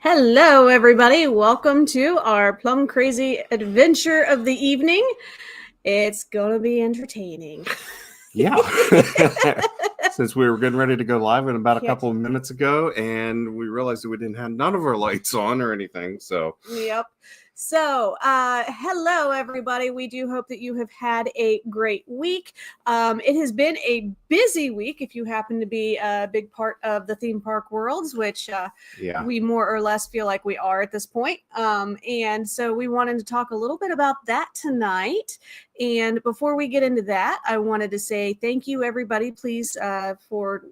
Hello, everybody. Welcome to our Plum Crazy adventure of the evening. It's going to be entertaining. Yeah. Since we were getting ready to go live in about a couple of minutes ago, and we realized that we didn't have none of our lights on or anything. So, yep. So, hello, everybody. We do hope that you have had a great week. It has been a busy week if you happen to be a big part of the theme park worlds, which we more or less feel like we are at this point. And so we wanted to talk a little bit about that tonight. And before we get into that, I wanted to say thank you, everybody, please, for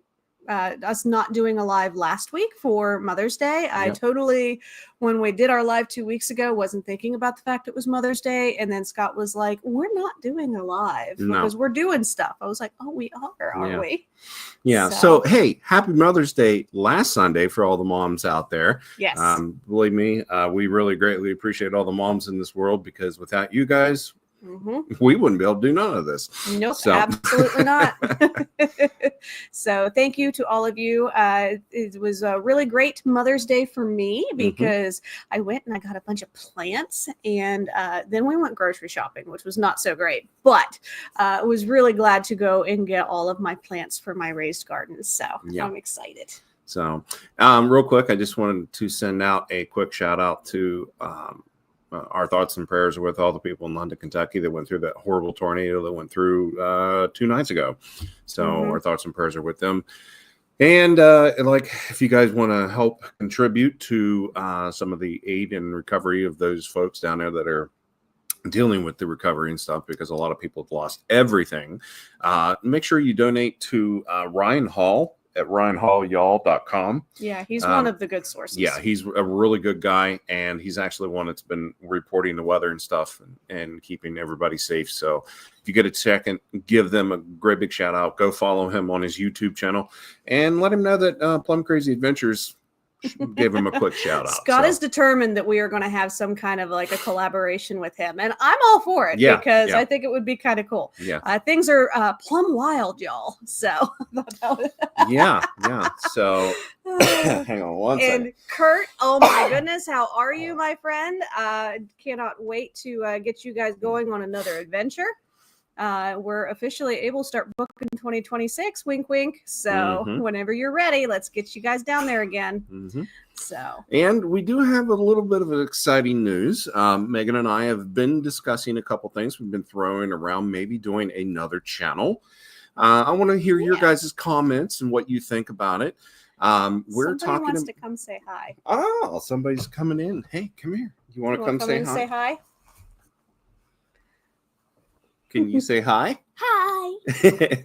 us not doing a live last week for Mother's Day. I totally, when we did our live 2 weeks ago, wasn't thinking about the fact it was Mother's Day. And then Scott was like, we're not doing a live because we're doing stuff. I was like, oh, we are we? Yeah. So, hey, happy Mother's Day last Sunday for all the moms out there. Yes. Believe me, we really greatly appreciate all the moms in this world, because without you guys, we wouldn't be able to do none of this. Nope, absolutely not. So thank you to all of you. It was a really great Mother's Day for me because I went and I got a bunch of plants, and then we went grocery shopping, which was not so great. But I was really glad to go and get all of my plants for my raised gardens. So I'm excited. So real quick, I just wanted to send out a quick shout out to our thoughts and prayers are with all the people in London, Kentucky that went through that horrible tornado that went through 2 nights ago. So our thoughts and prayers are with them. And if you guys want to help contribute to some of the aid and recovery of those folks down there that are dealing with the recovery and stuff, because a lot of people have lost everything, make sure you donate to Ryan Hall at ryanhallyall.com. Yeah, he's one of the good sources. Yeah, he's a really good guy, and he's actually one that's been reporting the weather and stuff and keeping everybody safe. So if you get a second, give them a great big shout out. Go follow him on his YouTube channel and let him know that Plum Crazy Adventures gave him a quick shout out. Scott is determined that we are going to have some kind of like a collaboration with him, and I'm all for it because I think it would be kind of cool. Yeah, things are plumb wild, y'all. So yeah. So hang on one second. And Kurt, oh my goodness, how are you, my friend? Cannot wait to get you guys going on another adventure. We're officially able to start booking 2026, wink wink. So whenever you're ready, let's get you guys down there again. And we do have a little bit of exciting news. Megan and I have been discussing a couple things. We've been throwing around maybe doing another channel. I want to hear your guys' comments and what you think about it. Somebody wants to come say hi. Oh, somebody's coming in. Hey, come here. You want to come say hi? Say hi? Can you say hi? Hi.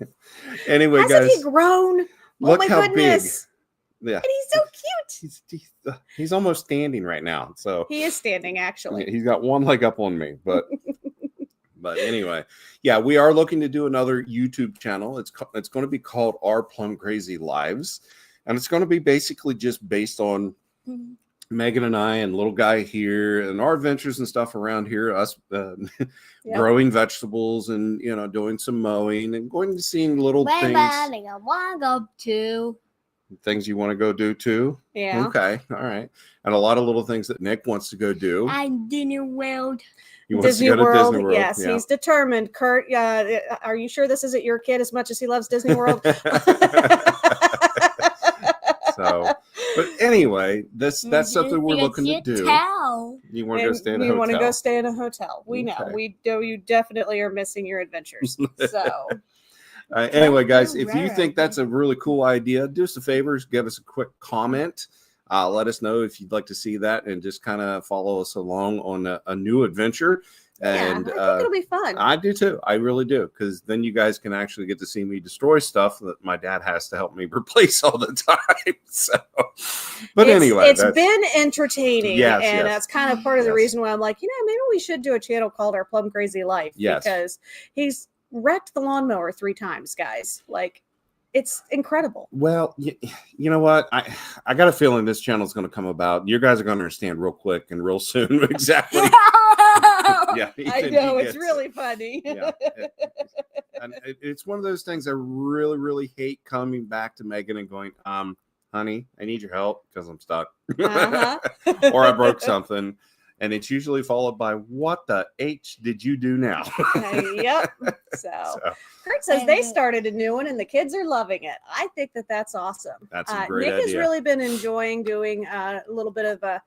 Anyway, Hasn't he grown? Look my how goodness. Big. Yeah. And he's so cute. He's almost standing right now. So he is standing, actually. He's got one leg up on me, but anyway, we are looking to do another YouTube channel. It's going to be called Our Plum Crazy Lives, and it's going to be basically just based on Megan and I and little guy here and our adventures and stuff around here, us growing vegetables and, doing some mowing and going to seeing little things. I want to go to. Things you want to go do too? Yeah. Okay. All right. And a lot of little things that Nick wants to go do. Disney World. He wants to go to Disney World. Yes, he's determined. Kurt, are you sure this isn't your kid as much as he loves Disney World? So, but anyway, that's something we're looking to do. You want to go stay in a hotel? We want to go stay in a hotel. We know. You definitely are missing your adventures. So. Anyway, guys, if you think that's a really cool idea, do us a favor, give us a quick comment Let us know if you'd like to see that and just kind of follow us along on a new adventure. And I think it'll be fun. I do too. I really do. Because then you guys can actually get to see me destroy stuff that my dad has to help me replace all the time. So, but anyway, it's been entertaining. Yes, and yes. that's kind of part of the reason why I'm like, maybe we should do a channel called Our Plum Crazy Life. Yes. Because he's wrecked the lawnmower 3 times, guys. Like, it's incredible. Well, you know what? I got a feeling this channel is going to come about. You guys are going to understand real quick and real soon exactly. Yeah, I know, it's really funny. Yeah, and it's one of those things I really, really hate coming back to Megan and going, honey, I need your help because I'm stuck. Or I broke something. And it's usually followed by, what the H did you do now? Yep. So Kurt says they started a new one and the kids are loving it. I think that's awesome. That's a great Nick idea. has really been enjoying doing a little bit of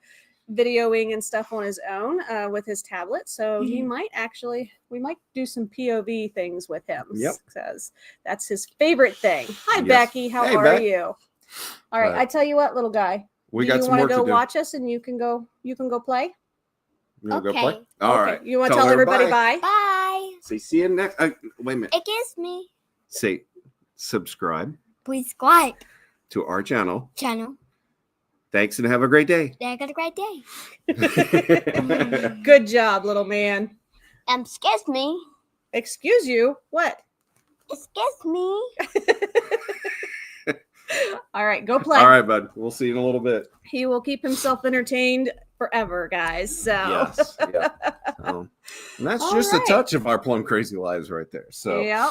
videoing and stuff on his own with his tablet. So we might do some POV things with him. Yep. Because that's his favorite thing. Hi, Yes. Becky. How are Beck. you? All right. I tell you what, little guy. We do got you some want to work go to do. watch us and you can go play? You wanna go Okay. play? All Okay. right. You want to tell everybody bye? Bye. See you next. Wait a minute. Excuse me. Say, subscribe Please subscribe to our channel. channel. Thanks and have a great day. Have a great day. Good job, little man. Excuse me. Excuse you? What? Excuse me. All right, go play. All right, bud. We'll see you in a little bit. He will keep himself entertained forever, guys. So Yes. Yeah. And that's All just right. a touch of our plum crazy lives right there. So yeah.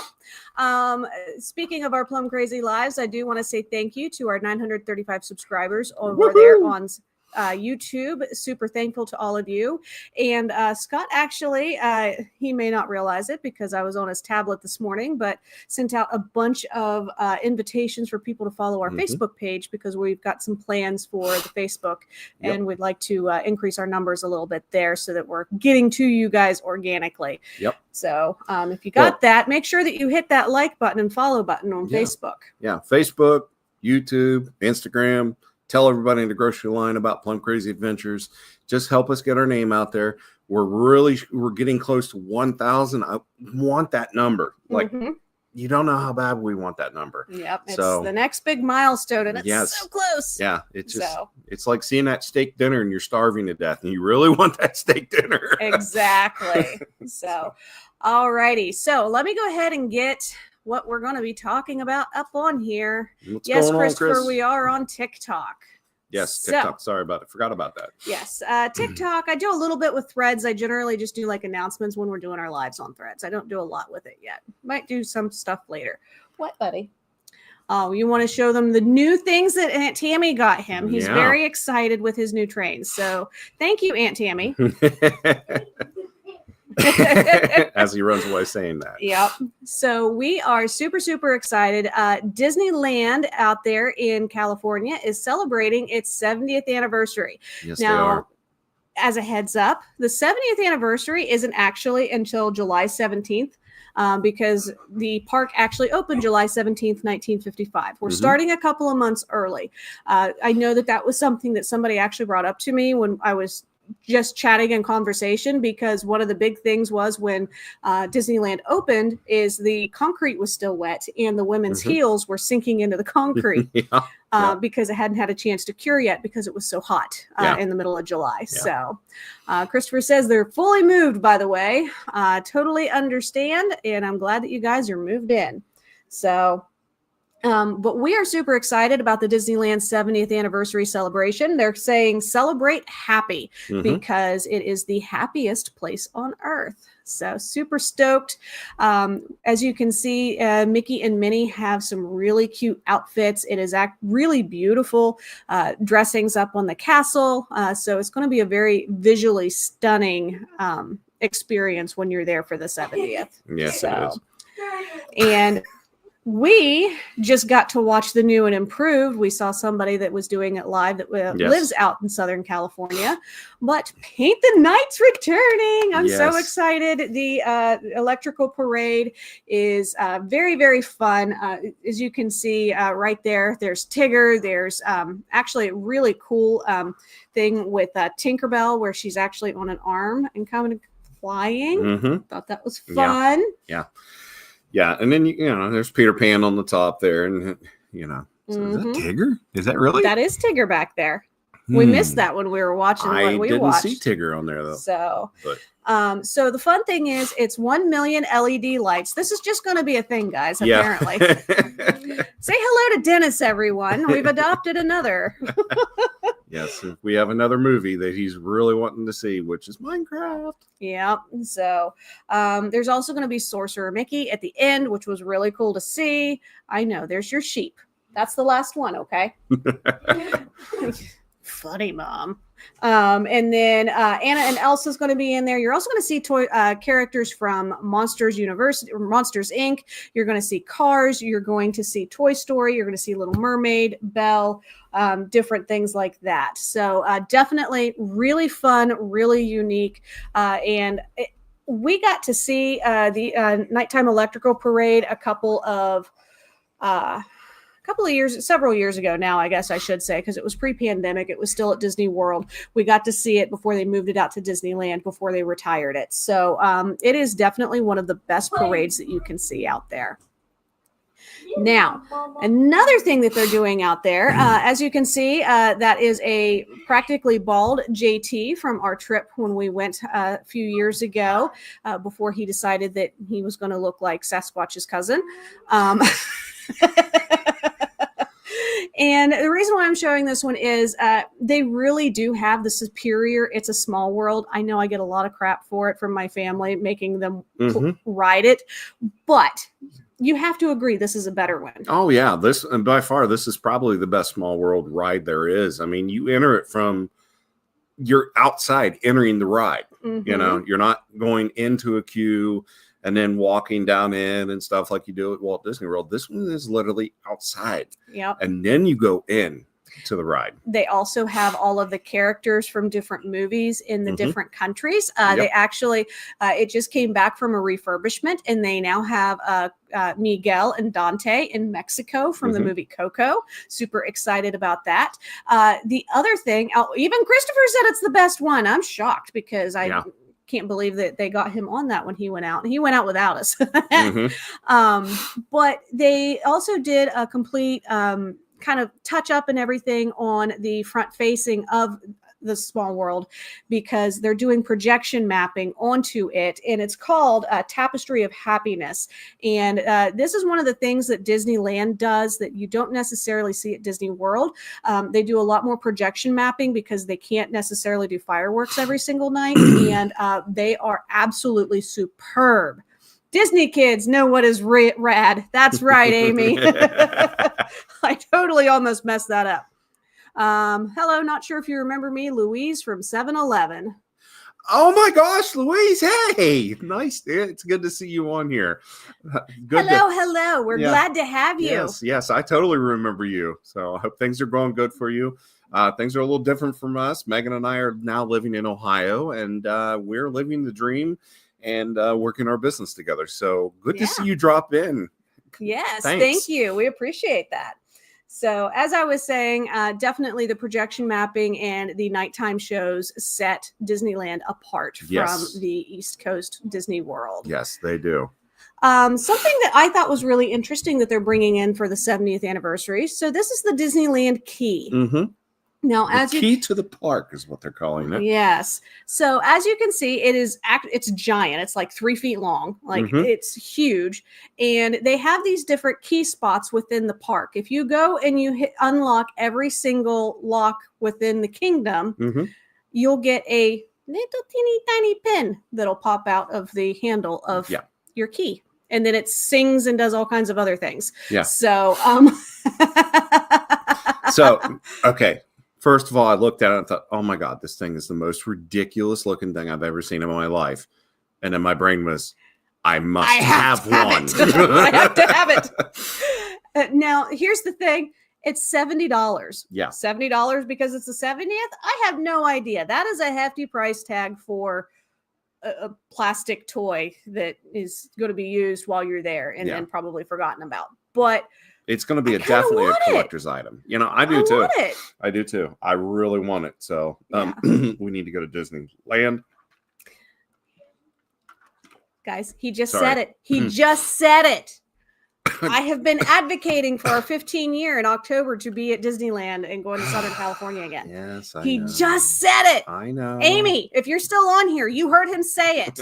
Speaking of our Plum Crazy Lives, I do want to say thank you to our 935 subscribers over there on YouTube. Super thankful to all of you. And Scott actually, he may not realize it because I was on his tablet this morning, but sent out a bunch of invitations for people to follow our Facebook page because we've got some plans for the Facebook and we'd like to increase our numbers a little bit there so that we're getting to you guys organically. Yep. So if you got that, make sure that you hit that like button and follow button on Facebook. Yeah. Facebook, YouTube, Instagram. Tell everybody in the grocery line about Plum Crazy Adventures. Just help us get our name out there. We're getting close to 1,000. I want that number. Like, you don't know how bad we want that number. Yep. It's So- the next big milestone, and it's so close. Yeah. It's just, it's like seeing that steak dinner and you're starving to death and you really want that steak dinner. Exactly. So, all righty. So let me go ahead and get what we're going to be talking about up on here. What's Yes, going on, Christopher, Chris? we are on TikTok. Yes, So- TikTok. Sorry about it. Forgot about that. Yes, TikTok. I do a little bit with Threads. I generally just do like announcements when we're doing our lives on Threads. I don't do a lot with it yet. Might do some stuff later. What, buddy? Oh, you want to show them the new things that Aunt Tammy got him. He's Yeah. very excited with his new trains. So thank you, Aunt Tammy. As he runs away saying that. Yep. So we are super, super excited. Disneyland out there in California is celebrating its 70th anniversary. Yes, they Now, are. as a heads up, the 70th anniversary isn't actually until July 17th. Because the park actually opened July 17th, 1955. We're starting a couple of months early. I know that was something that somebody actually brought up to me when I was just chatting in conversation, because one of the big things was when Disneyland opened is the concrete was still wet and the women's heels were sinking into the concrete. Because it hadn't had a chance to cure yet because it was so hot in the middle of July. So Christopher says they're fully moved, by the way. Totally understand. And I'm glad that you guys are moved in. So, but we are super excited about the Disneyland 70th anniversary celebration. They're saying celebrate happy because it is the happiest place on earth. So super stoked. As you can see, Mickey and Minnie have some really cute outfits. It is really beautiful dressings up on the castle. So it's going to be a very visually stunning experience when you're there for the 70th. Yes, So, it is. and We just got to watch the new and improved. We saw somebody that was doing it live that lives out in Southern California. But Paint the Night's returning. I'm so excited. The electrical parade is very, very fun. As you can see right there, there's Tigger. There's actually a really cool thing with Tinkerbell where she's actually on an arm and kind of flying. Thought that was fun. Yeah, and then there's Peter Pan on the top there, and so is that Tigger? Is that really? That is Tigger back there. We missed that when we were watching what we watched. I didn't see Tigger on there though. So the fun thing is, it's 1 million LED lights. This is just going to be a thing, guys. Apparently. Say hello to Dennis, everyone. We've adopted another. Yes, we have another movie that he's really wanting to see, which is Minecraft. Yeah. So there's also going to be Sorcerer Mickey at the end, which was really cool to see. I know. There's your sheep. That's the last one. Okay. Funny, Mom. And then Anna and Elsa's going to be in there. You're also going to see characters from Monsters University or Monsters Inc. You're going to see Cars. You're going to see Toy Story. You're going to see Little Mermaid, Belle, different things like that. So definitely really fun, really unique. We got to see the nighttime electrical parade several years ago now, I guess I should say, because it was pre-pandemic. It was still at Disney World. We got to see it before they moved it out to Disneyland, before they retired it. So it is definitely one of the best parades that you can see out there. Now, another thing that they're doing out there, as you can see, that is a practically bald JT from our trip when we went a few years ago, before he decided that he was going to look like Sasquatch's cousin. And the reason why I'm showing this one is they really do have the superior It's a Small World. I know I get a lot of crap for it from my family, making them ride it. But you have to agree this is a better one. Oh, yeah. And by far, this is probably the best Small World ride there is. I mean, you enter it you're outside entering the ride. You're not going into a queue and then walking down in and stuff like you do at Walt Disney World. This one is literally outside. Yep. And then you go in to the ride. They also have all of the characters from different movies in the different countries. They actually, it just came back from a refurbishment, and they now have Miguel and Dante in Mexico from the movie Coco. Super excited about that. The other thing, even Christopher said it's the best one. I'm shocked because I can't believe that they got him on that when he went out. He went out without us. But they also did a complete kind of touch up and everything on the front facing of the Small World, because they're doing projection mapping onto it, and it's called Tapestry of Happiness. And this is one of the things that Disneyland does that you don't necessarily see at Disney World. They do a lot more projection mapping because they can't necessarily do fireworks every single night, and they are absolutely superb. Disney kids know what is rad. That's right, Amy. I totally almost messed that up. Hello, not sure if you remember me, Louise from 7-Eleven. Oh my gosh, Louise. Hey, nice. It's good to see you on here. Hello. We're glad to have you. Yes, I totally remember you. So I hope things are going good for you. Things are a little different from us. Megan and I are now living in Ohio, and we're living the dream and working our business together. So good to see you drop in. Yes, thank you. We appreciate that. So as I was saying, definitely the projection mapping and the nighttime shows set Disneyland apart from the East Coast Disney World. Yes, they do. Something that I thought was really interesting that they're bringing in for the 70th anniversary. So this is the Disneyland Key. Now, key to the park is what they're calling it. Yes. So as you can see, it's giant. It's like 3 feet long. Like it's huge. And they have these different key spots within the park. If you go and you unlock every single lock within the kingdom, you'll get a little teeny tiny pin that'll pop out of the handle of your key. And then it sings and does all kinds of other things. Yeah. So, okay. First of all, I looked at it and thought, oh my God, this thing is the most ridiculous looking thing I've ever seen in my life. And then my brain was, I must I have to have one. it. I have to have it. Now, here's the thing. It's $70. Yeah. $70 because it's the 70th? I have no idea. That is a hefty price tag for a plastic toy that is going to be used while you're there and then probably forgotten about. But it's going to be definitely a collector's item. You know, I do too. Want it. I do too. I really want it. So we need to go to Disneyland. Guys, he just said it. He just said it. I have been advocating for our 15-year in October to be at Disneyland and going to Southern California again. Yes, I He know. just said it. I know. Amy, if you're still on here, you heard him say it.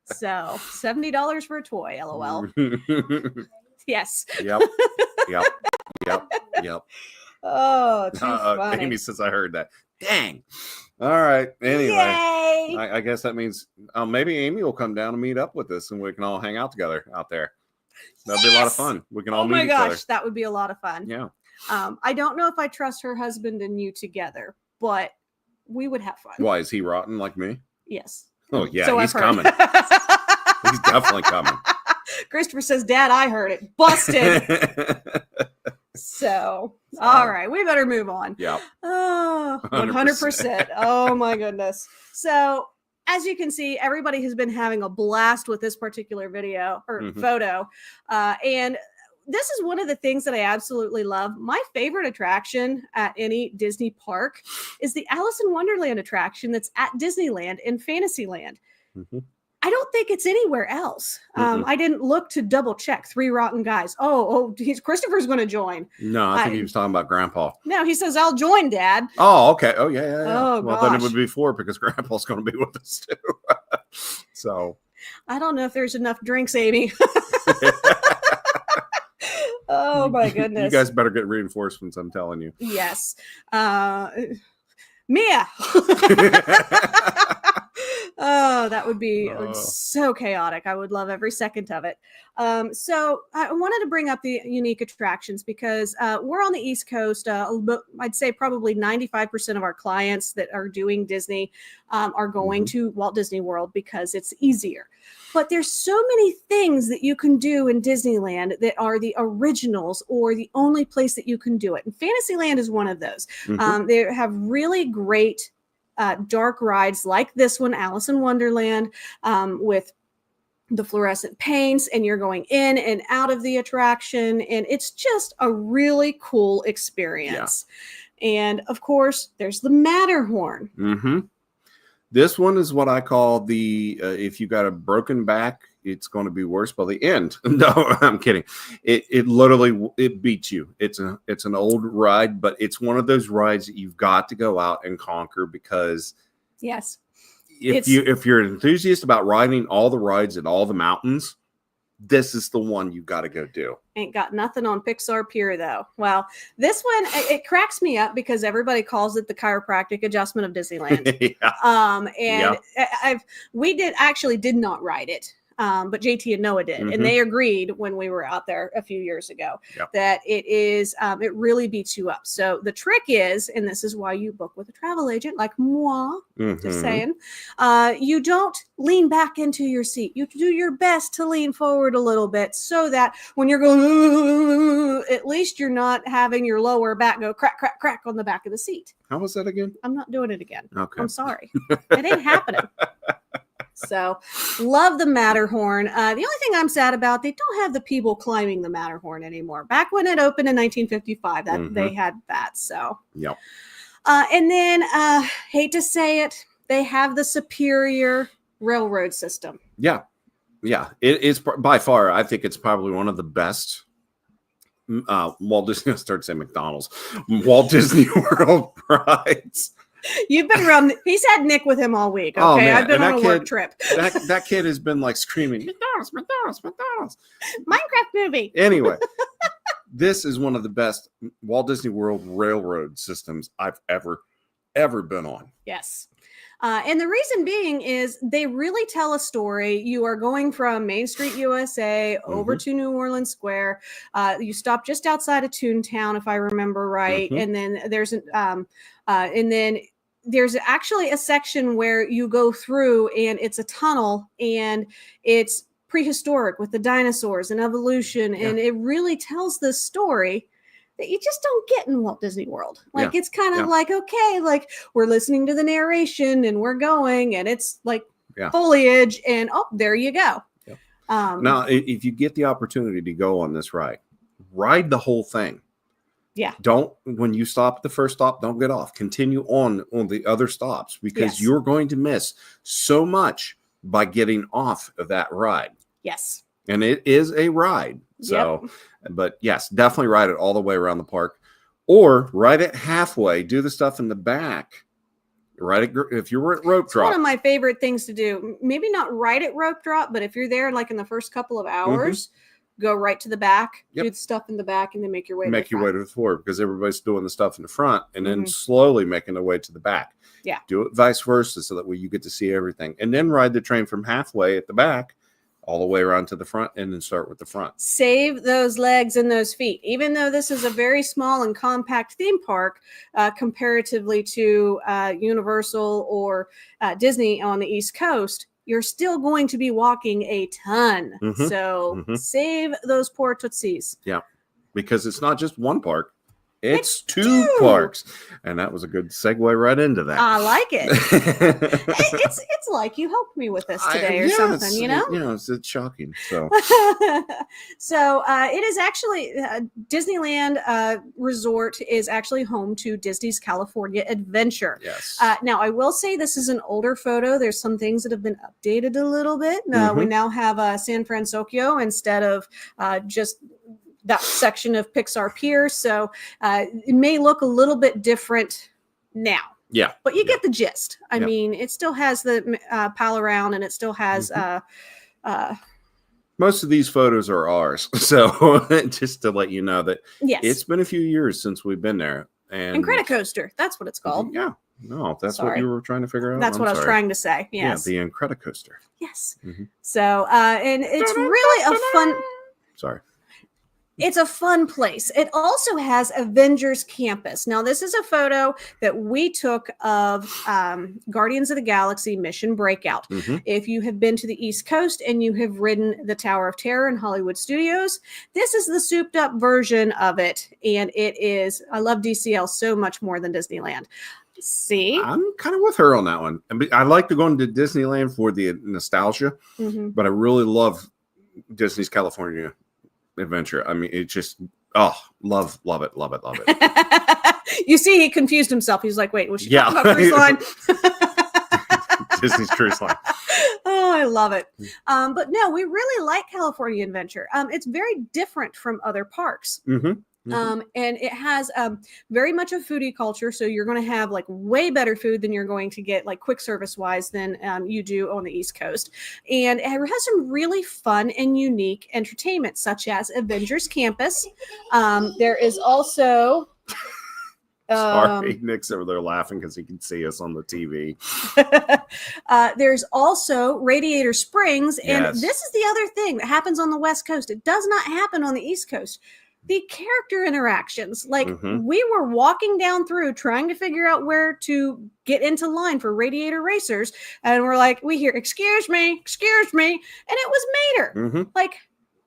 So $70 for a toy, LOL. Yes. Yep. Oh, too funny. Amy says I heard that. Dang. All right. Anyway, yay! I guess that means maybe Amy will come down and meet up with us, and we can all hang out together out there. That'll be a lot of fun. We can all meet each other. That would be a lot of fun. Yeah. I don't know if I trust her husband and you together, but we would have fun. Why, is he rotten like me? Yes. Oh yeah, So he's coming. He's definitely coming. Christopher says, Dad, I heard it. Busted. So, all right, we better move on. Yeah. Oh, 100%. Oh, my goodness. So, as you can see, everybody has been having a blast with this particular video or photo. And this is one of the things that I absolutely love. My favorite attraction at any Disney park is the Alice in Wonderland attraction that's at Disneyland in Fantasyland. I don't think it's anywhere else. I didn't look to double check. 3 Rotten Guys. Christopher's going to join. No, I think he was talking about Grandpa. No, he says, I'll join, Dad. Oh, okay. Oh, yeah. Oh, well, then it would be 4 because Grandpa's going to be with us too. So I don't know if there's enough drinks, Amy. Oh, my goodness. You guys better get reinforcements, I'm telling you. Yes. Mia. Oh, that would be so chaotic. I would love every second of it. So I wanted to bring up the unique attractions because we're on the East Coast. I'd say probably 95% of our clients that are doing Disney are going to Walt Disney World because it's easier. But there's so many things that you can do in Disneyland that are the originals or the only place that you can do it. And Fantasyland is one of those. They have really great dark rides like this one, Alice in Wonderland, with the fluorescent paints, and you're going in and out of the attraction, and it's just a really cool experience. Yeah. And of course, there's the Matterhorn. This one is what I call the if you got a broken back, it's going to be worse by the end. No, I'm kidding. It literally beats you. It's an old ride, but it's one of those rides that you've got to go out and conquer because if you're an enthusiast about riding all the rides at all the mountains, this is the one you got to go do. Ain't got nothing on Pixar Pier though. Well, this one it cracks me up because everybody calls it the chiropractic adjustment of Disneyland. We did not ride it. But JT and Noah did, and they agreed when we were out there a few years ago that it really beats you up. So the trick is, and this is why you book with a travel agent like moi, just saying, you don't lean back into your seat. You do your best to lean forward a little bit so that when you're going, at least you're not having your lower back go crack, crack, crack on the back of the seat. How was that again? I'm not doing it again. Okay. I'm sorry. It ain't happening. So, love the Matterhorn. The only thing I'm sad about, they don't have the people climbing the Matterhorn anymore. Back when it opened in 1955, they had that. So, and then, hate to say it, they have the superior railroad system. Yeah. It's by far, I think it's probably one of the best. Walt Disney, I started saying McDonald's, Walt Disney World rides. You've been around. He's had Nick with him all week. Okay, oh, man. I've been on a work trip. that kid has been like screaming, McDonald's. Minecraft movie. Anyway, this is one of the best Walt Disney World railroad systems I've ever been on. Yes. And the reason being is they really tell a story. You are going from Main Street, USA, over to New Orleans Square. You stop just outside of Toontown, if I remember right. And then there's and then there's actually a section where you go through and it's a tunnel and it's prehistoric with the dinosaurs and evolution. Yeah. And it really tells this story that you just don't get in Walt Disney World. Like, Yeah. it's kind of Yeah. like, okay, like we're listening to the narration and we're going and it's like Yeah. foliage and there you go. Yeah. Um, Now, if you get the opportunity to go on this ride the whole thing. Yeah. Don't, when you stop at the first stop, don't get off. Continue on the other stops because Yes. you're going to miss so much by getting off of that ride. yes. And it is a ride. So, but yes, definitely ride it all the way around the park or ride it halfway, do the stuff in the back. Ride it if you're at rope It's drop. one of my favorite things to do. Maybe not right at rope drop, but if you're there like in the first couple of hours, go right to the back, Yep. do the stuff in the back, and then make your way. Make to the your way to the floor because everybody's doing the stuff in the front and then Mhm. slowly making their way to the back. Yeah. Do it vice versa so that way you get to see everything. And then ride the train from halfway at the back all the way around to the front and then start with the front. Save those legs and those feet. Even though this is a very small and compact theme park comparatively to Universal or Disney on the East Coast, you're still going to be walking a ton. Mhm. So Mhm. save those poor tootsies. Because it's not just one park, it's two two. parks. And that was a good segue right into that. I like it. It's like you helped me with this today or something, you know? It's shocking. So So it is actually Disneyland Resort is actually home to Disney's California Adventure. yes. Now, I will say this is an older photo. There's some things that have been updated a little bit. We Mhm. now have San Francisco instead of just that section of Pixar Pier. So it may look a little bit different now. Yeah. But you Yeah. get the gist. I Yeah. mean, it still has the pal around and it still has Most of these photos are ours. So just to let you know that yes. it's been a few years since we've been there. And Incredicoaster. That's what it's called. Yeah. No, if that's Sorry. what you were trying to figure out. That's what I was trying to say. Yes. Yeah, the Incredicoaster. Yes. Mhm. So, and it's really a fun. Sorry. It's a fun place. It also has Avengers Campus. Now, this is a photo that we took of Guardians of the Galaxy Mission Breakout. Mhm. If you have been to the East Coast and you have ridden the Tower of Terror in Hollywood Studios, this is the souped up version of it. And it is, I love DCL so much more than Disneyland. See? I'm kind of with her on that one. I like to go into Disneyland for the nostalgia, Mhm. but I really love Disney's California Adventure. I mean, it just, love it. You see, he confused himself. He's like, wait, was she Yeah. talking about Cruise Line? Disney's Cruise Line. Oh, I love it. But no, we really like California Adventure. It's very different from other parks. Mm-hmm. And it has very much a foodie culture. So you're going to have like way better food than you're going to get like quick service wise than you do on the East Coast. And it has some really fun and unique entertainment, such as Avengers Campus. There is also. Sorry, Nick's over there laughing because he can see us on the TV. There's also Radiator Springs. And Yes. this is the other thing that happens on the West Coast. It does not happen on the East Coast. The character interactions, like we were walking down through trying to figure out where to get into line for Radiator Racers. And we're like, we hear, excuse me. And it was Mater. Mm-hmm. Like,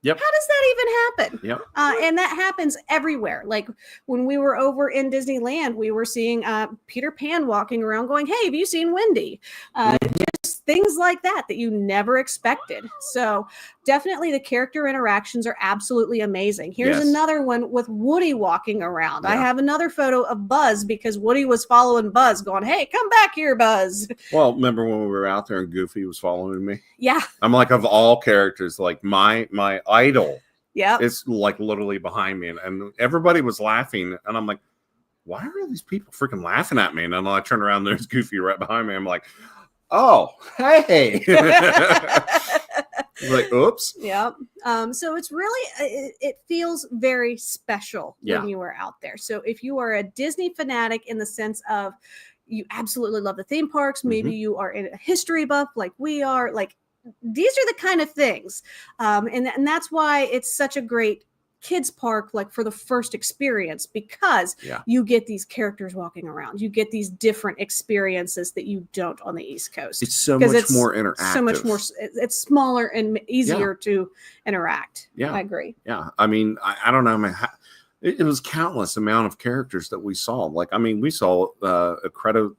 Yep. how does that even happen? Yep. And that happens everywhere. Like when we were over in Disneyland, we were seeing Peter Pan walking around going, hey, have you seen Wendy? Just things like that you never expected. So definitely the character interactions are absolutely amazing. Here's Yes. another one with Woody walking around. I Yeah. have another photo of Buzz because Woody was following Buzz going, hey, come back here, Buzz. Well, remember when we were out there and Goofy was following me? Yeah. I'm like, of all characters, like my idol Yep. is like literally behind me, and everybody was laughing, and I'm like, why are all these people freaking laughing at me? And then I turn around, there's Goofy right behind me. I'm like, oh, hey. Like, oops. Yep. So it's really, it feels very special Yeah. when you are out there. So if you are a Disney fanatic in the sense of you absolutely love the theme parks, maybe you are a history buff like we are, like these are the kind of things. And that's why it's such a great kids park like for the first experience, because Yeah. you get these characters walking around. You get these different experiences that you don't on the East Coast. It's so 'Cause much more interactive. So much more. It's smaller and easier to interact. Yeah. I agree. Yeah. I mean, I don't know. It was countless amount of characters that we saw. Like, I mean, we saw the Incredibles,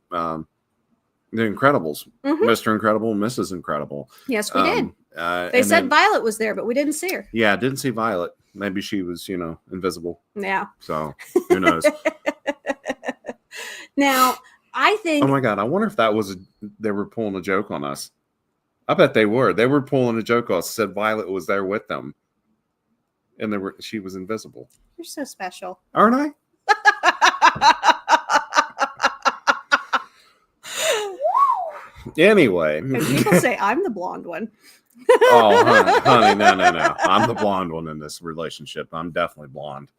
Mhm. Mr. Incredible, Mrs. Incredible. Yes, we did. They and said then, Violet was there, but we didn't see her. yeah, didn't see Violet. Maybe she was, invisible. Yeah. So who knows? Now, I think. Oh my God. I wonder if that was they were pulling a joke on us. I bet they were. They were pulling a joke on us. Said Violet was there with them. And she was invisible. You're so special. Aren't I? Anyway. And people say I'm the blonde one. Oh, honey, no. I'm the blonde one in this relationship. I'm definitely blonde.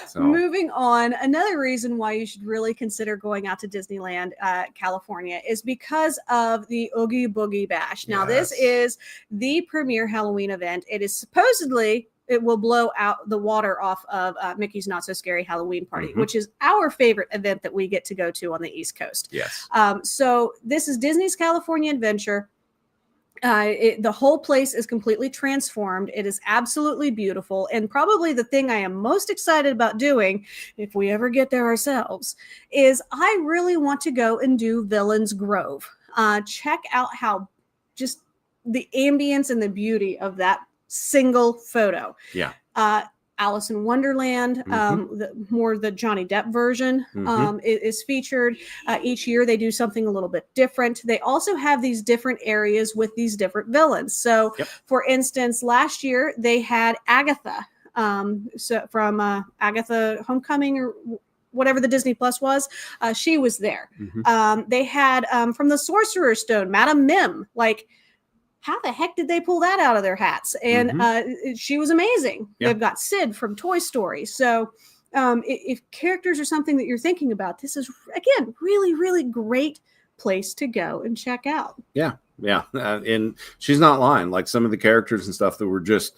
So. Moving on, another reason why you should really consider going out to Disneyland, California, is because of the Oogie Boogie Bash. Now, this is the premier Halloween event. It is supposedly, it will blow out the water off of Mickey's Not So Scary Halloween Party, which is our favorite event that we get to go to on the East Coast. Yes. So this is Disney's California Adventure. The whole place is completely transformed. It is absolutely beautiful. And probably the thing I am most excited about doing, if we ever get there ourselves, is I really want to go and do Villains Grove. Check out how just the ambience and the beauty of that single photo. Yeah. Alice in Wonderland, the Johnny Depp version is featured. Each year they do something a little bit different. They also have these different areas with these different villains. So, for instance, last year they had Agatha, from Agatha Homecoming or whatever the Disney Plus was. She was there. They had from the Sorcerer's Stone, Madame Mim. Like, how the heck did they pull that out of their hats? And she was amazing. Yeah. They've got Sid from Toy Story. So if characters are something that you're thinking about, this is, again, really, really great place to go and check out. Yeah. Yeah. And she's not lying. Like, some of the characters and stuff that were just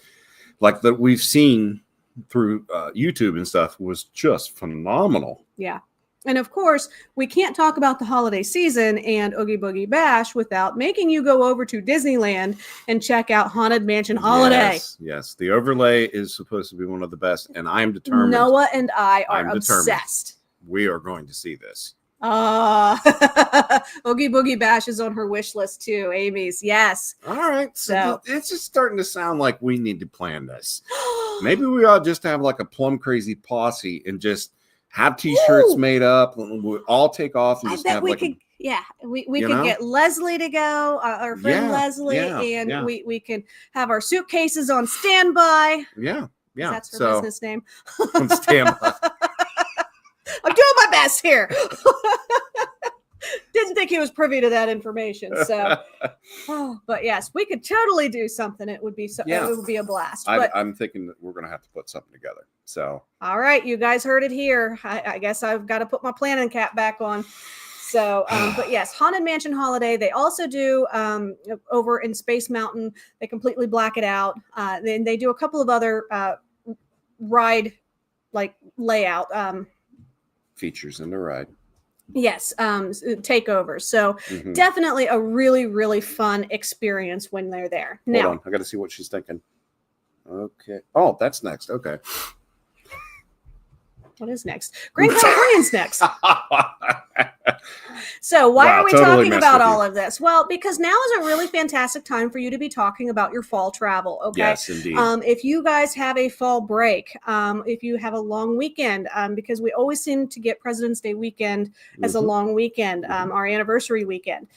like that we've seen through YouTube and stuff was just phenomenal. Yeah. And of course, we can't talk about the holiday season and Oogie Boogie Bash without making you go over to Disneyland and check out Haunted Mansion Holiday. Yes. The overlay is supposed to be one of the best, and I am determined. Noah and I are obsessed. We are going to see this. Oogie Boogie Bash is on her wish list too, Amy's. Yes. All right. So it's just starting to sound like we need to plan this. Maybe we ought just have like a plum crazy posse and just have T-shirts made up. We'll all take off. And I just bet have we like could. We could get Leslie to go, our friend Leslie, and we can have our suitcases on standby. Yeah. That's her business name. On standby. I'm doing my best here. Didn't think he was privy to that information. So, but yes, we could totally do something. It would be it would be a blast. I'm thinking that we're going to have to put something together. So, all right, you guys heard it here. I guess I've got to put my planning cap back on. So, but yes, Haunted Mansion Holiday. They also do over in Space Mountain. They completely black it out. Then they do a couple of other ride like layout features in the ride. Yes, takeovers. So definitely a really, really fun experience when they're there. Hold on, I got to see what she's thinking. Okay. Oh, that's next. Okay. What is next? Grand Californian's next. So why are we talking about all of this? Well, because now is a really fantastic time for you to be talking about your fall travel. Okay. Yes, indeed. If you guys have a fall break, if you have a long weekend, because we always seem to get President's Day weekend as a long weekend, our anniversary weekend.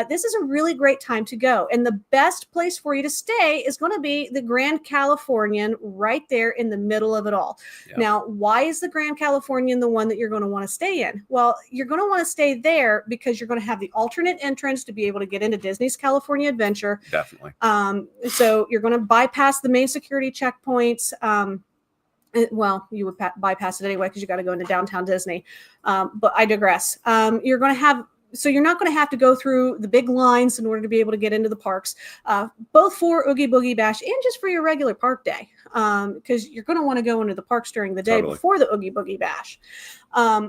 This is a really great time to go. And the best place for you to stay is going to be the Grand Californian right there in the middle of it all. Yeah. Now, why is the Grand Californian the one that you're going to want to stay in? Well, you're going to want to stay there because you're going to have the alternate entrance to be able to get into Disney's California Adventure. Definitely. So you're going to bypass the main security checkpoints. Well, you would bypass it anyway because you got to go into downtown Disney. But I digress. You're going to have So you're not going to have to go through the big lines in order to be able to get into the parks, both for Oogie Boogie Bash and just for your regular park day, because you're going to want to go into the parks during the day before the Oogie Boogie Bash.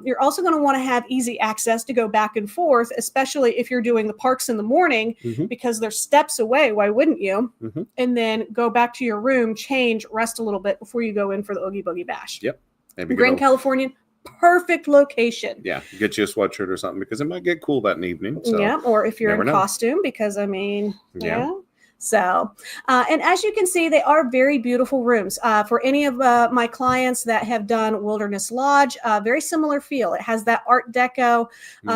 You're also going to want to have easy access to go back and forth, especially if you're doing the parks in the morning, because they're steps away. Why wouldn't you? And then go back to your room, change, rest a little bit before you go in for the Oogie Boogie Bash. Yep. Maybe Grand Californian. Perfect location. Yeah, get you a sweatshirt or something because it might get cool that evening. So yeah, or if you're in costume, because I mean, yeah. So, and as you can see, they are very beautiful rooms. For any of my clients that have done Wilderness Lodge, very similar feel. It has that Art Deco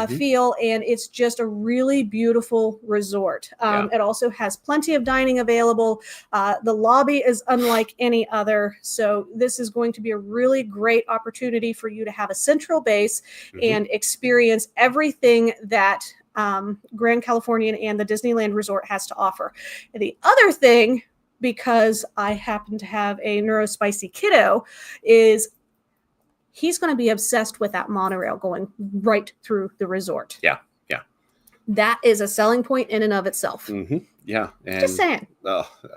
feel, and it's just a really beautiful resort. It also has plenty of dining available. The lobby is unlike any other. So this is going to be a really great opportunity for you to have a central base and experience everything that Grand Californian and the Disneyland Resort has to offer. And the other thing, because I happen to have a neurospicy kiddo, is he's going to be obsessed with that monorail going right through the resort. Yeah. That is a selling point in and of itself. Yeah. And just saying.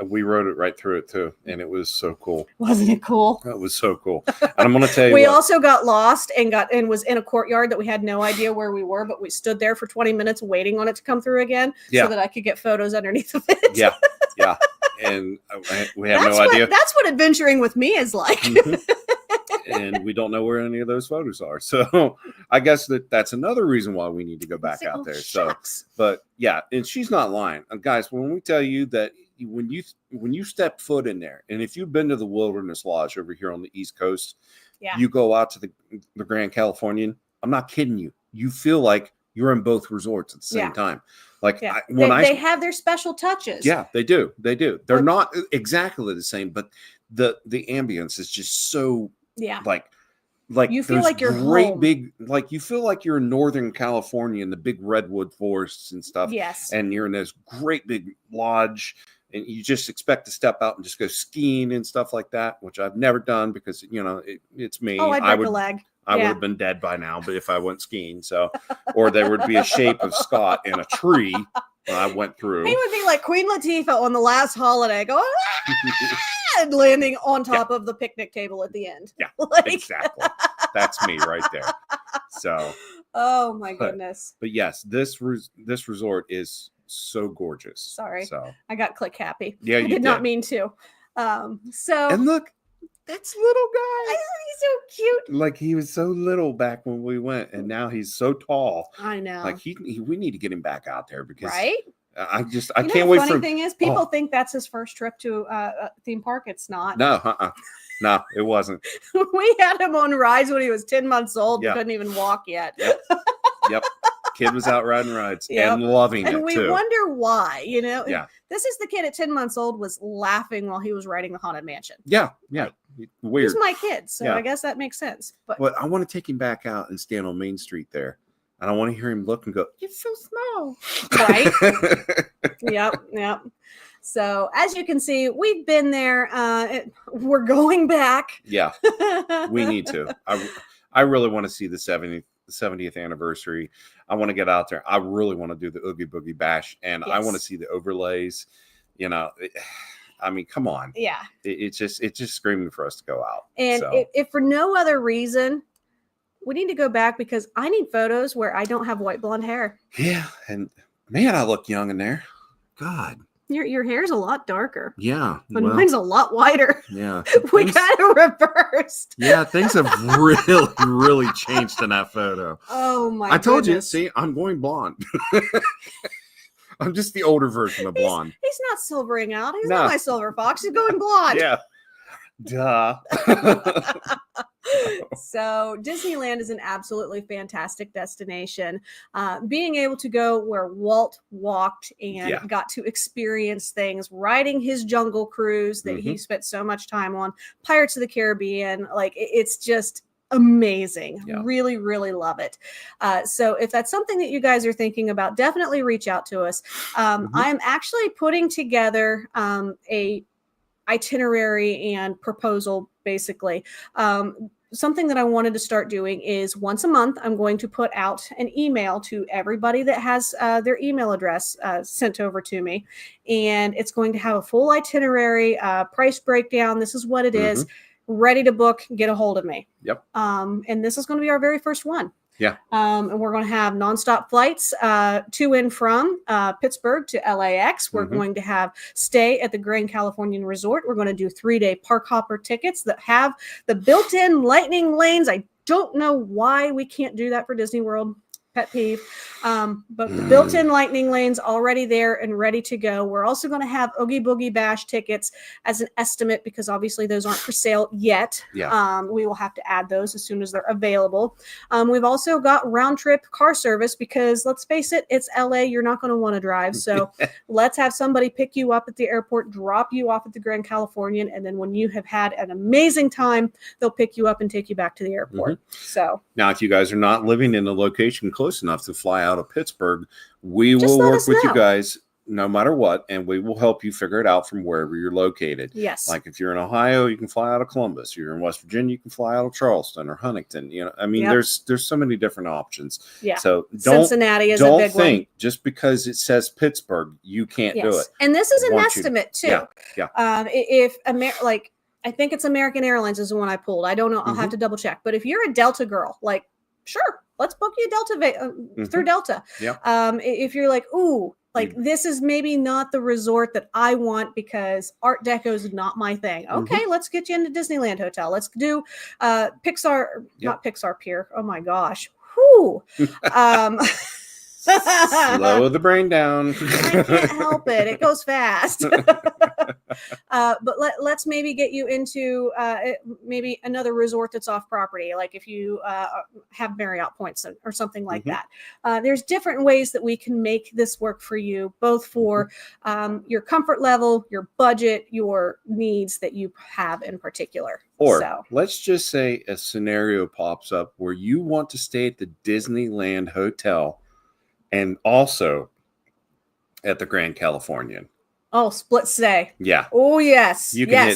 We rode it right through it too. And it was so cool. Wasn't it cool? It was so cool. And I'm going to tell you we also got lost and was in a courtyard that we had no idea where we were, but we stood there for 20 minutes waiting on it to come through again so that I could get photos underneath of it. Yeah. And we had no idea. That's what adventuring with me is like. And we don't know where any of those photos are. So I guess that's another reason why we need to go back out there. Shucks. So, but yeah, and she's not lying. Guys, when we tell you that when you step foot in there, and if you've been to the Wilderness Lodge over here on the East Coast, you go out to the Grand Californian, I'm not kidding you. You feel like you're in both resorts at the same time. Like they have their special touches. Yeah, they do. They're not exactly the same, but the ambience is just so like you feel like you're home. You feel like you're in Northern California in the big redwood forests and stuff. Yes. And you're in this great big lodge and you just expect to step out and just go skiing and stuff like that, which I've never done because, it's me. Oh, I broke a leg. I would have been dead by now, but if I went skiing, or there would be a shape of Scott in a tree when I went through. He would be like Queen Latifah on the last holiday, going and landing on top of the picnic table at the end. Yeah, exactly. That's me right there. So, oh my goodness. But yes, this resort is so gorgeous. Sorry, so I got click happy. Yeah, I did not mean to. And look. That's little guy. He's so cute. Like he was so little back when we went, and now he's so tall. I know. Like we need to get him back out there because I can't wait for. The funny thing is, people think that's his first trip to a theme park. It's not. No, no, it wasn't. We had him on rides when he was 10 months old. Yeah. He couldn't even walk yet. Yep. Kid was out riding rides and loving it. And we too. wonder why, Yeah. This is the kid at 10 months old was laughing while he was riding the Haunted Mansion. Yeah. Weird. He's my kid, so I guess that makes sense. But I want to take him back out and stand on Main Street there. And I want to hear him look and go, "You're so small." Right? Yep. So as you can see, we've been there. We're going back. Yeah, we need to. I really want to see the 70th anniversary. I want to get out there. I really want to do the Oogie Boogie Bash, and I want to see the overlays. I mean, come on. Yeah. It's just screaming for us to go out. And if for no other reason, we need to go back because I need photos where I don't have white blonde hair. Yeah. And man, I look young in there. God. Your hair's a lot darker. Yeah. But mine's a lot whiter. Yeah. We kind of reversed. Yeah. Things have really changed in that photo. Oh my I told goodness. you, see, I'm going blonde. I'm just the older version of blonde. He's not silvering out. He's not my silver fox. He's going blonde. Yeah. Duh. So Disneyland is an absolutely fantastic destination. Being able to go where Walt walked and got to experience things, riding his Jungle Cruise that he spent so much time on, Pirates of the Caribbean, like it's just amazing. Really love it. So if that's something that you guys are thinking about, definitely reach out to us. I'm actually putting together a itinerary and proposal basically. something that I wanted to start doing is once a month, I'm going to put out an email to everybody that has their email address sent over to me. And it's going to have a full itinerary, price breakdown. This is what it is. Ready to book, get a hold of me. Yep. And this is going to be our very first one. Yeah. And we're going to have nonstop flights to and from Pittsburgh to LAX. We're going to have stay at the Grand Californian Resort. We're going to do 3-day park hopper tickets that have the built-in lightning lanes. I don't know why we can't do that for Disney World. Pet peeve. But the built-in lightning lanes already there and ready to go. We're also going to have Oogie Boogie Bash tickets as an estimate because obviously those aren't for sale yet. Yeah. We will have to add those as soon as they're available. We've also got round trip car service because let's face it, it's LA. You're not going to want to drive. So let's have somebody pick you up at the airport, drop you off at the Grand Californian. And then when you have had an amazing time, they'll pick you up and take you back to the airport. So now, if you guys are not living in a location close enough to fly out of Pittsburgh, we Just will let work us with you know. guys no matter what, and we will help you figure it out from wherever you're located. yes. Like if you're in Ohio, you can fly out of Columbus. If you're in West Virginia, you can fly out of Charleston or Huntington. You know, I mean, Yep. there's so many different options. Yeah. So don't Cincinnati is a don't big think one. just because it says Pittsburgh, you can't do it. And this is an Want you- estimate too. Yeah. If I think it's American Airlines is the one I pulled. I don't know. I'll have to double check. But if you're a Delta girl, like, sure, let's book you a Delta through Delta. Yeah. If you're like, ooh, like this is maybe not the resort that I want because Art Deco is not my thing. Okay, let's get you into Disneyland Hotel. Let's do Pixar, not Pixar Pier. Oh my gosh. Whew. Slow the brain down. I can't help it. It goes fast. But let's maybe get you into maybe another resort that's off property, like if you have Marriott points or something like that. There's different ways that we can make this work for you, both for your comfort level, your budget, your needs that you have in particular. Or let's just say a scenario pops up where you want to stay at the Disneyland Hotel and also at the Grand Californian. Oh, split stay. Yeah. Oh, yes. You can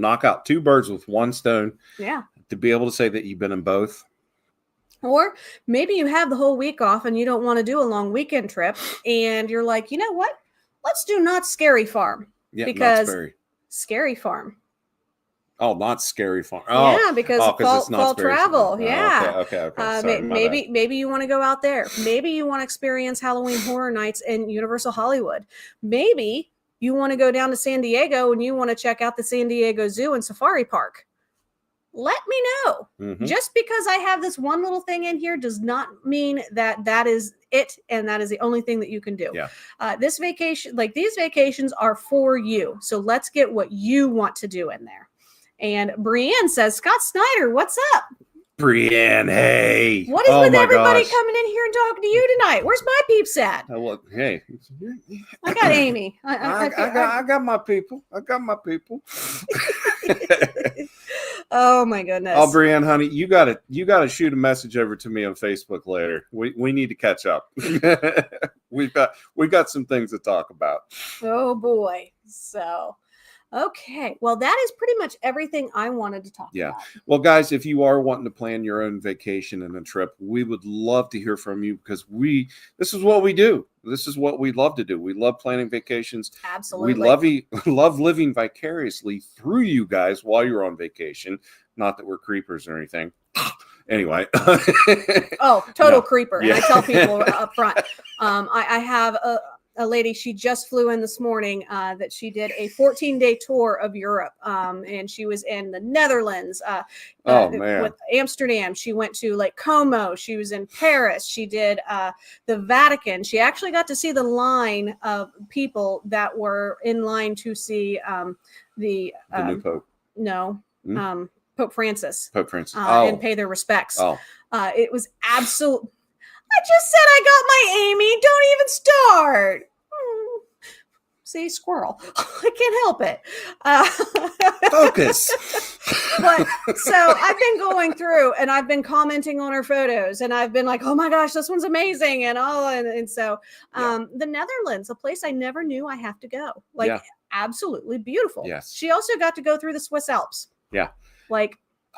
knock out two birds with one stone. Yeah. To be able to say that you've been in both. Or maybe you have the whole week off and you don't want to do a long weekend trip. And you're like, you know what? Let's do Not Scary Farm. Yeah, because Knott's Berry. Scary Farm. Oh, not Scary Farm. Oh, yeah, because it's fall travel. Farm. Yeah. Oh, okay. Sorry, maybe you want to go out there. Maybe you want to experience Halloween Horror Nights in Universal Hollywood. Maybe you want to go down to San Diego and you want to check out the San Diego Zoo and Safari Park. Let me know. Just because I have this one little thing in here does not mean that is it and that is the only thing that you can do. Yeah. These vacations are for you. So let's get what you want to do in there. And Brienne says, Scott Snyder, what's up? Brienne, hey. What is with everybody coming in here and talking to you tonight? Where's my peeps at? Well, hey. I got Amy. I got my people. Oh my goodness. Oh, Brienne, honey, you gotta shoot a message over to me on Facebook later. We need to catch up. We've got some things to talk about. Oh boy. So okay. Well, that is pretty much everything I wanted to talk about. Well, guys, if you are wanting to plan your own vacation and a trip, we would love to hear from you because this is what we do. This is what we love to do. We love planning vacations. Absolutely. We love living vicariously through you guys while you're on vacation. Not that we're creepers or anything. Anyway. Total creeper. And I tell people up front, I have a lady, she just flew in this morning that she did a 14-day tour of Europe. And she was in the Netherlands with Amsterdam. She went to Lake Como. She was in Paris. She did the Vatican. She actually got to see the line of people that were in line to see the new Pope. No. Pope Francis. And pay their respects. It was absolute. I just said I got my Amy. Don't even start. See, squirrel. I can't help it. Focus. But so I've been going through and I've been commenting on her photos and I've been like, oh my gosh, this one's amazing. And so the Netherlands, a place I never knew I have to go. Absolutely beautiful. Yes. She also got to go through the Swiss Alps. Yeah.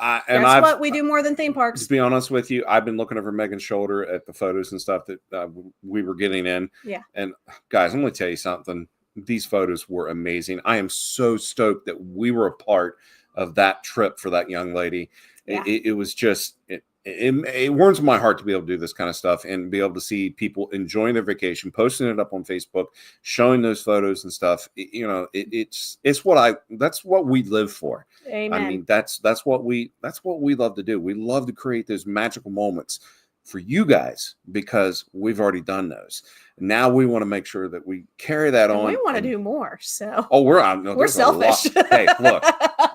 That's what we do more than theme parks. To be honest with you, I've been looking over Megan's shoulder at the photos and stuff that we were getting in. Yeah. And guys, I'm going to tell you something. These photos were amazing. I am so stoked that we were a part of that trip for that young lady. Yeah. It was just, it warms my heart to be able to do this kind of stuff and be able to see people enjoying their vacation, posting it up on Facebook, showing those photos and stuff. It's that's what we live for. Amen. I mean, that's what we love to do. We love to create those magical moments for you guys because we've already done those. Now we want to make sure that we carry that on. We want to do more. So we're selfish. Hey, look,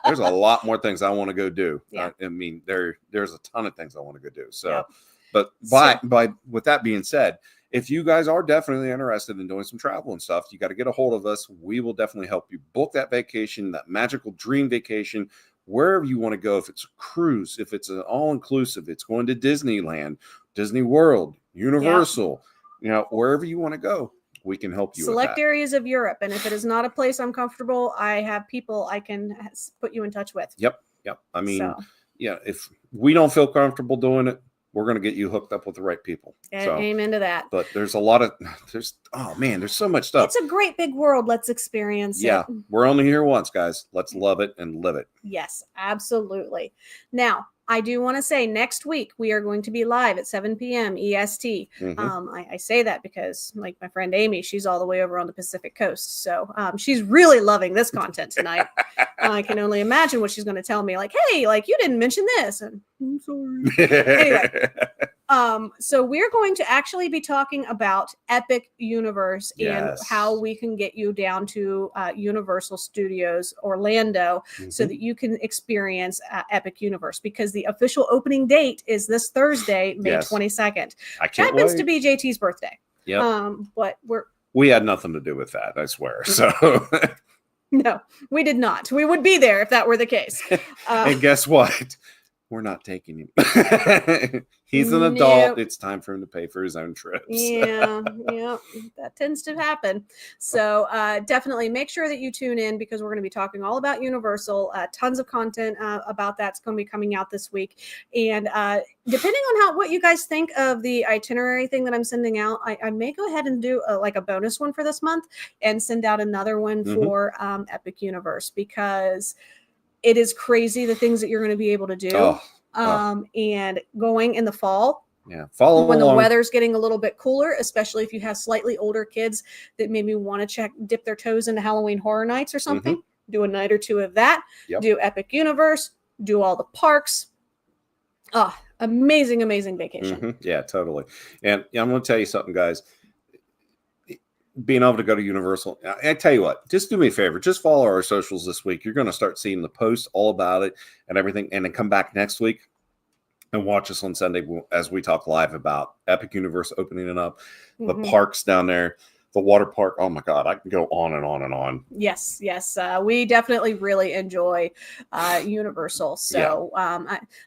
there's a lot more things I want to go do. Yeah. I mean, there's a ton of things I want to go do. So, yep. But with that being said, if you guys are definitely interested in doing some travel and stuff, you got to get a hold of us. We will definitely help you book that vacation, that magical dream vacation, wherever you want to go. If it's a cruise, if it's an all-inclusive, it's going to Disneyland, Disney World, Universal, wherever you want to go, we can help you. Select areas of Europe. And if it is not a place I'm comfortable, I have people I can put you in touch with. Yep. I mean, if we don't feel comfortable doing it, we're going to get you hooked up with the right people. Amen to that. But there's so much stuff. It's a great big world. Let's experience it. Yeah. We're only here once, guys. Let's love it and live it. Yes, absolutely. Now, I do want to say next week we are going to be live at 7 p.m. EST. Mm-hmm. I say that because like my friend Amy, she's all the way over on the Pacific Coast. So she's really loving this content tonight. I can only imagine what she's going to tell me. Like, hey, like you didn't mention this. And I'm sorry. Anyway. So we're going to actually be talking about Epic Universe and how we can get you down to Universal Studios Orlando so that you can experience Epic Universe, because the official opening date is this Thursday, May 22nd. Which happens to be JT's birthday. Yeah. But we had nothing to do with that, I swear. So no, we did not. We would be there if that were the case. And guess what? We're not taking him. He's an adult. It's time for him to pay for his own trips. Yeah, that tends to happen. So definitely make sure that you tune in, because we're going to be talking all about Universal. Tons of content about that's going to be coming out this week. And depending on what you guys think of the itinerary thing that I'm sending out, I may go ahead and do a bonus one for this month and send out another one for Epic Universe, because it is crazy the things that you're going to be able to do. And going in the fall. Yeah. When the weather's getting a little bit cooler, especially if you have slightly older kids that maybe want to dip their toes into Halloween Horror Nights or something. Do a night or two of that. Yep. Do Epic Universe. Do all the parks. Amazing vacation. Yeah, totally. And I'm going to tell you something, guys. Being able to go to Universal, I tell you what, just do me a favor. Just follow our socials this week. You're going to start seeing the posts all about it and everything. And then come back next week and watch us on Sunday as we talk live about Epic Universe opening it up, the parks down there, the water park. Oh my God, I can go on and on and on. Yes. We definitely really enjoy Universal. So,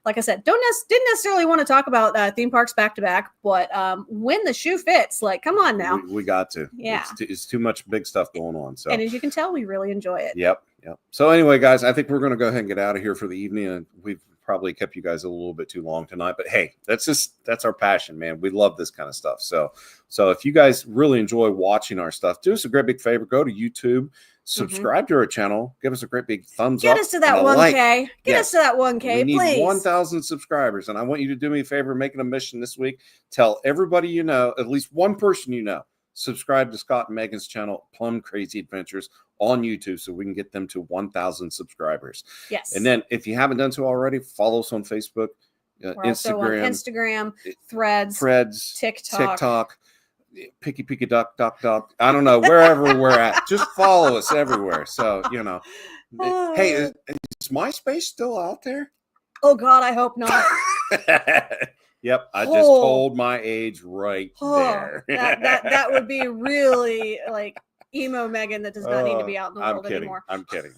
like I said, didn't necessarily want to talk about theme parks back to back, but when the shoe fits, like, come on now. We got to. Yeah. It's too much big stuff going on. So, and as you can tell, we really enjoy it. Yep. So anyway, guys, I think we're going to go ahead and get out of here for the evening. And we've probably kept you guys a little bit too long tonight, but hey, that's our passion, man. We love this kind of stuff. So if you guys really enjoy watching our stuff, do us a great big favor. Go to YouTube, subscribe to our channel, give us a great big thumbs up. Get us to that 1K. Get us to that 1K, we please. need 1,000 subscribers, and I want you to do me a favor, make it a mission this week. Tell everybody you know, at least one person you know, subscribe to Scott and Megan's channel, Plum Crazy Adventures, on YouTube, so we can get them to 1,000 subscribers. Yes. And then if you haven't done so already, follow us on Facebook, We're also on Instagram, Threads, TikTok, Picky Duck. I don't know, wherever we're at. Just follow us everywhere. So, hey, is MySpace still out there? Oh God, I hope not. Yep, I just told my age right there. that would be really like emo Megan that does not need to be out in the world anymore. I'm kidding.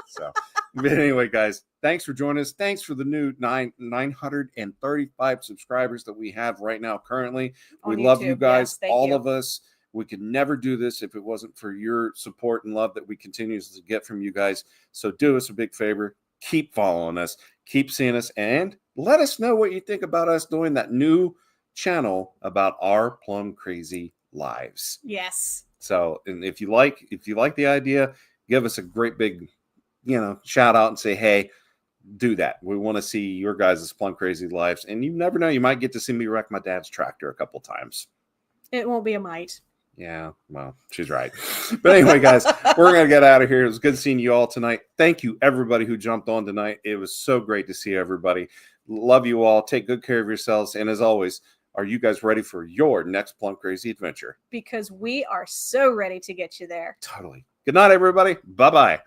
So, but anyway, guys, thanks for joining us. Thanks for the new 935 subscribers that we have right now currently. We love you guys, all of us. We could never do this if it wasn't for your support and love that we continuously get from you guys. So do us a big favor. keep following us, keep seeing us, and let us know what you think about us doing that new channel about our plum crazy lives. Yes. So, and if you like the idea, give us a great big, shout out and say, hey, do that. We want to see your guys' plum crazy lives. And you never know, you might get to see me wreck my dad's tractor a couple times. It won't be a mite. Yeah, well, she's right. But anyway, guys, we're going to get out of here. It was good seeing you all tonight. Thank you, everybody who jumped on tonight. It was so great to see everybody. Love you all. Take good care of yourselves. And as always, are you guys ready for your next plum crazy adventure? Because we are so ready to get you there. Totally. Good night, everybody. Bye-bye.